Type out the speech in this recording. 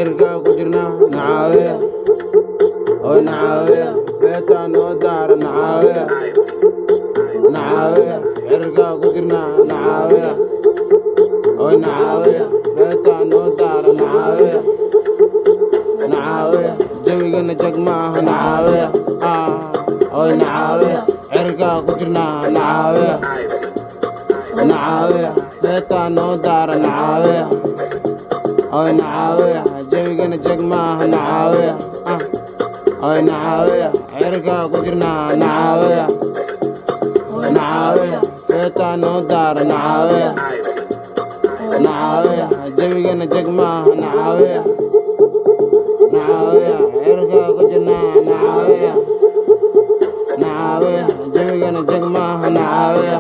cirka ku jirnaa nacaawiya oy nacaawiya feetaa noo daara nacaawiya nacaawiya cirka ku jirnaa nacaawiya oy nacaawiya feetaa noo daara nacaawiya nacaawiya jawigana jag maaha nacaawiya oy nacaawiya cirka ku jirnaa nacaawiya nacaawiya feetaa noo daara nacaawiya oy nacaawiya jawigana jag maaha nacaawiya oy nacaawiya cirka ku jirnaa nacaawiya nacaawiya feetaa noo daara nacaawiya nacaawiya jawigana jag maaha nacaawiya nacaawiya cirka ku jirnaa nacaawiya nacaawiya jawigana jag maaha nacaawiya